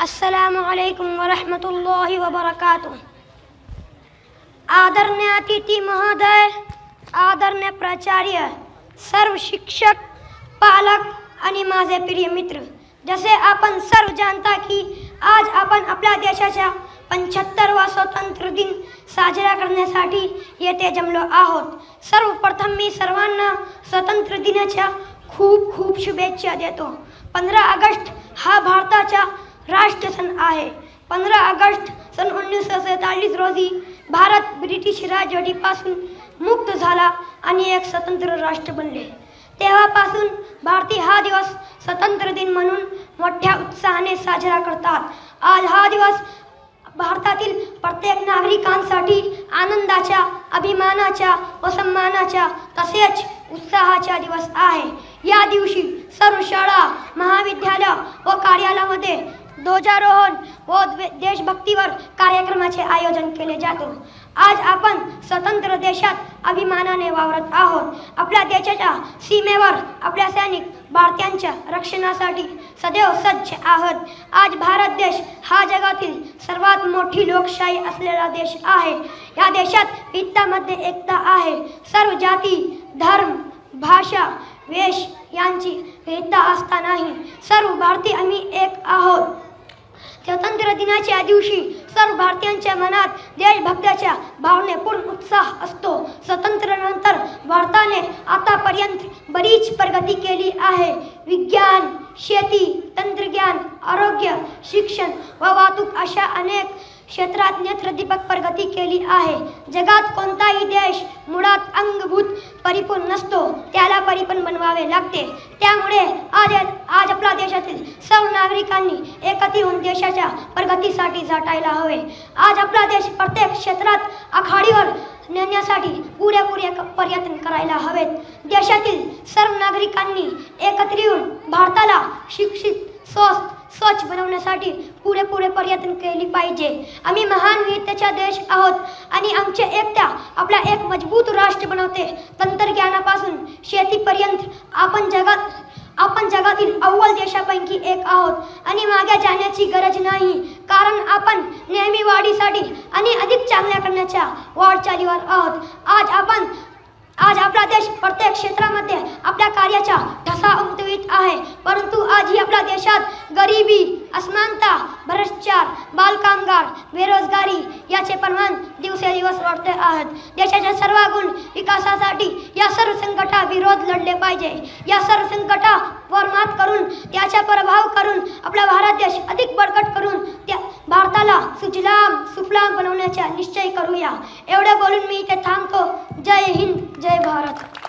अस्सलामुअलैकुम वरहमतुल्लाहि वबरकातुह। आदरणीय अतिथि महोदय, आदरणीय प्राचार्य, सर्व शिक्षक, पालक आणि माझे प्रिय मित्र, जसे आपण सर्व जाणता की आज आपण आपल्या देशाच्या 75वा स्वातंत्र्य दिन साजरा करण्यासाठी येथे जमलो आहोत। सर्वप्रथम मी सर्वांना स्वातंत्र्य दिनाच्या खूप खूप शुभेच्छा देतो। 15 ऑगस्ट हा भारताचा राष्ट्र सण आहे। 15 ऑगस्ट सन 1947 रोजी भारत ब्रिटिश राजवटीपासून मुक्त झाला आणि एक स्वतंत्र राष्ट्र बनले। तेव्हापासून भारतीय हा दिवस स्वतंत्र दिन म्हणून मोठ्या उत्साहाने साजरा करतात। आज हा दिवस भारतातील प्रत्येक नागरिकांसाठी आनंदाचा, अभिमानाचा व सन्मानाचा तसेच उत्साहाचा दिवस आहे। या दिवशी सर्व शाळा, महाविद्यालय व कार्यालयामध्ये ध्वजारोहण व देशभक्तीवर कार्यक्रमाचे आयोजन केले जाते। आज आपण स्वतंत्र देशात अभिमानाने वावरत आहोत। आपल्या देशाच्या सीमेवर आपल्या सैनिक भारतीयांच्या रक्षणासाठी सदैव सज्ज आहोत। आज भारत देश हा जगातील सर्वात मोठी लोकशाही असलेला देश आहे। या देशात विविधतेमध्ये एकता आहे। सर्व जाती, धर्म, भाषा, वेश यांची विविधता असतानाही सर्व भारतीय आम्ही एक आहोत। स्वातंत्र्य दिनाच्या दिवशी सर्व भारतीयांच्या मनात देशभक्तीच्या भावने पूर्ण उत्साह असतो। स्वातंत्र्यानंतर भारताने आतापर्यंत बरीच प्रगती केली आहे। विज्ञान, शेती, तंत्रज्ञान, आरोग्य, शिक्षण व वाहतूक अशा अनेक क्षेत्रात नेत्रदीपक प्रगती केली आहे। जगात कोणताही देश मुळात अंगभूत परिपूर्ण नसतो, त्याला परिपूर्ण बनवावे लागते। त्यामुळे आज आपल्या देशातील सर्व नागरिकांनी एकत्रित होऊन देशाच्या प्रगतीसाठी झटायला हवे। आज आपला देश प्रत्येक क्षेत्रात आघाडीवर नेण्यासाठी पुरेपूर प्रयत्न करायला हवेत। देशातील सर्व नागरिकांनी एकत्रित येऊन भारताला शिक्षित, स्वच्छ बनवण्यासाठी पुरेपूर प्रयत्न केले पाहिजे। आम्ही महान विविधतेचा देश आहोत आणि आमची एकता आपला एक मजबूत राष्ट्र बनवते। तंत्रज्ञानापासून शेतीपर्यंत आपण जगातील अव्वल देशापैकी एक आहोत आणि मागे जाण्याची गरज नाही, कारण आपण नेहमी वाढीसाठी आणि अधिक चांगल्या करण्याच्या वाटचालीवर आहोत। आज आपला देश प्रत्येक क्षेत्रामध्ये आपल्या कार्याचा ठसा उमटवित आहे, परंतु आजही आपल्या देशात गरिबी, असमानता, भ्रष्टाचार, बालकामगार, बेरोजगारी याचे प्रमाण दिवसेंदिवस वाढते आहेत। देशाच्या सर्व गुण विकासासाठी या सर्व संकटाविरोध लढले पाहिजे। या सर्व संकटावर मात करून त्याचा पराभव करून आपला भारत देश अधिक बळकट करून त्या भारताला सुजलाम सुफलाम बनवण्याचा निश्चय करूया। एवढे बोलून मी इथे थांबतो। जय हिंद, जय भारत।